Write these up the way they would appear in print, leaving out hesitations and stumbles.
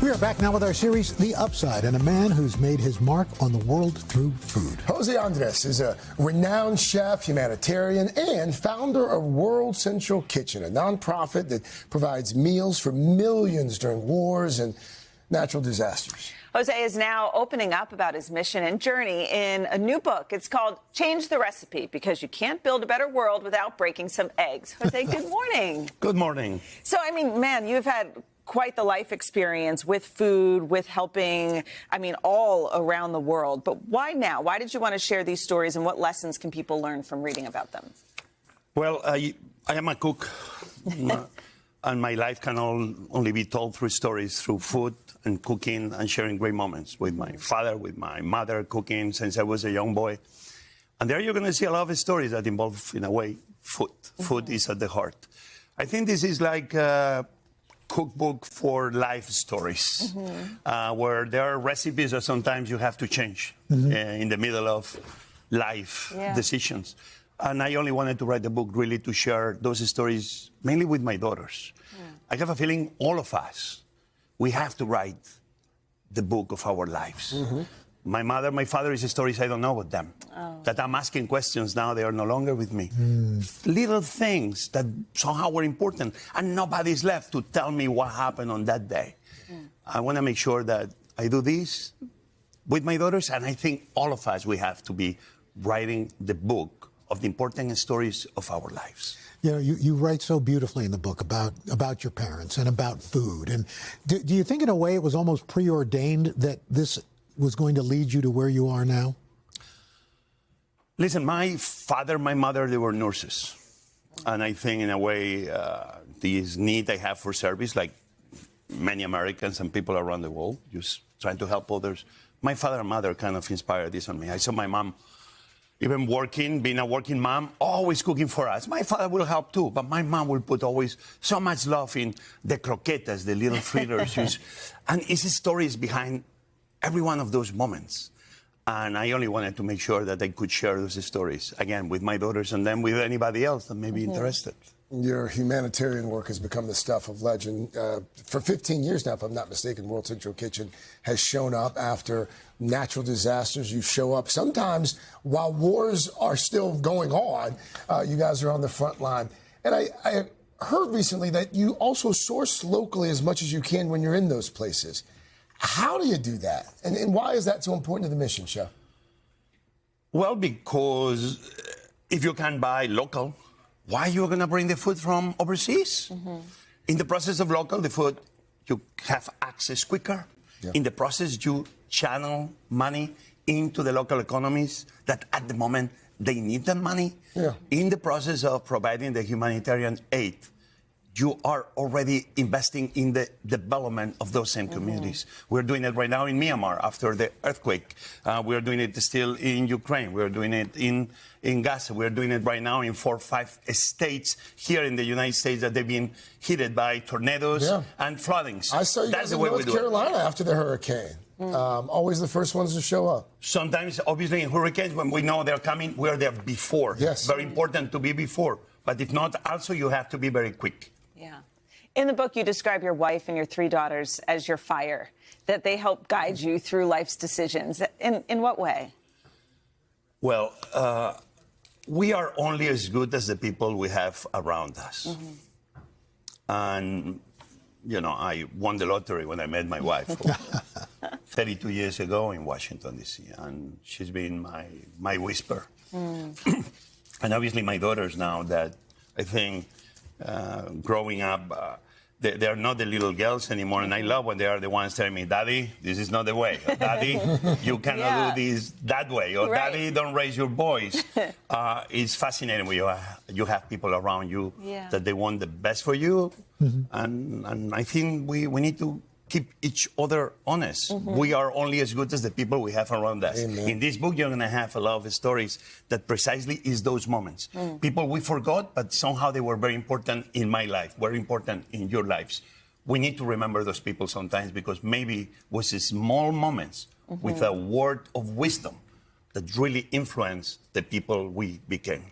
We are back now with our series, The Upside, and a man who's made his mark on the world through food. José Andrés is a renowned chef, humanitarian, and founder of World Central Kitchen, a nonprofit that provides meals for millions during wars and natural disasters. Jose is now opening up about his mission and journey in a new book. It's called Change the Recipe, because you can't build a better world without breaking some eggs. Jose, good morning. Good morning. So, I mean, man, you've had quite the life experience with food, with helping, I mean, all around the world. But why now? Why did you want to share these stories, and what lessons can people learn from reading about them? Well, I am a cook, and my life can only be told through stories, through food and cooking and sharing great moments with my father, with my mother, cooking since I was a young boy. And there you're going to see a lot of stories that involve, in a way, food. Food is at the heart. I think this is like a cookbook for life stories, where there are recipes that sometimes you have to change in the middle of life decisions. And I only wanted to write the book really to share those stories, mainly with my daughters. I have a feeling all of us, we have to write the book of our lives. My mother, my father is stories I don't know about them. That I'm asking questions now, they are no longer with me. Little things that somehow were important, and nobody's left to tell me what happened on that day. I want to make sure that I do this with my daughters, and I think all of us, we have to be writing the book of the important stories of our lives. You know, you write so beautifully in the book about your parents and about food. And do you think in a way it was almost preordained that this was going to lead you to where you are now? Listen, my father, my mother, they were nurses. And I think in a way, this need I have for service, like many Americans and people around the world, just trying to help others. My father and mother kind of inspired this on me. I saw my mom even working, being a working mom, always cooking for us. My father will help too, but my mom will put always so much love in the croquetas, the little fritters. And it's stories behind every one of those moments. And I only wanted to make sure that I could share those stories, again, with my daughters and then with anybody else that may be interested. Your humanitarian work has become the stuff of legend. For 15 years now, if I'm not mistaken, World Central Kitchen has shown up after natural disasters. You show up sometimes while wars are still going on. You guys are on the front line. And I heard recently that you also source locally as much as you can when you're in those places. How do you do that? And why is that so important to the mission, Chef? Well, because if you can buy local, why are you going to bring the food from overseas? In the process of local, the food, you have access quicker. In the process, you channel money into the local economies that at the moment, they need that money. In the process of providing the humanitarian aid, you are already investing in the development of those same communities. We're doing it right now in Myanmar after the earthquake. We're doing it still in Ukraine. We're doing it in Gaza. We're doing it right now in 4 or 5 states here in the United States that they've been hit by tornadoes and floodings. I saw you guys in North Carolina after the hurricane. Always the first ones to show up. Sometimes, obviously, in hurricanes, when we know they're coming, we're there before. Very important to be before. But if not, also you have to be very quick. In the book, you describe your wife and your 3 daughters as your fire, that they help guide you through life's decisions. In what way? Well, we are only as good as the people we have around us. And, you know, I won the lottery when I met my wife 32 years ago in Washington, D.C., and she's been my whisper. And obviously my daughters now that I think growing up, they're not the little girls anymore, and I love when they are the ones telling me, Daddy, this is not the way. Or, Daddy, you cannot do this that way. Or, Daddy, don't raise your voice. It's fascinating when you have people around you that they want the best for you. And I think we need to keep each other honest. We are only as good as the people we have around us. In this book, you're going to have a lot of stories that precisely is those moments. People we forgot, but somehow they were very important in my life, very important in your lives. We need to remember those people sometimes because maybe it was small moments with a word of wisdom that really influenced the people we became.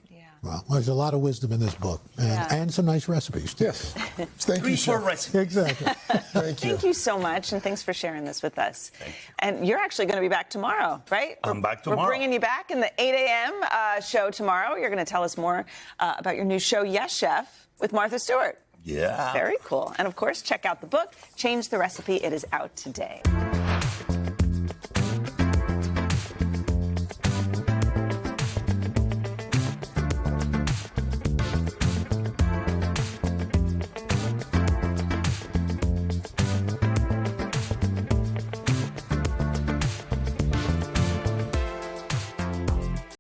Well, there's a lot of wisdom in this book, and some nice recipes, too. Yes. Thank you, Four Chef. recipes. Exactly. Thank you. Thank you so much, and thanks for sharing this with us. And you're actually going to be back tomorrow, right? I'm back tomorrow. We're bringing you back in the 8 a.m. Show tomorrow. You're going to tell us more about your new show, Yes, Chef, with Martha Stewart. Yeah. Very cool. And, of course, check out the book, Change the Recipe. It is out today.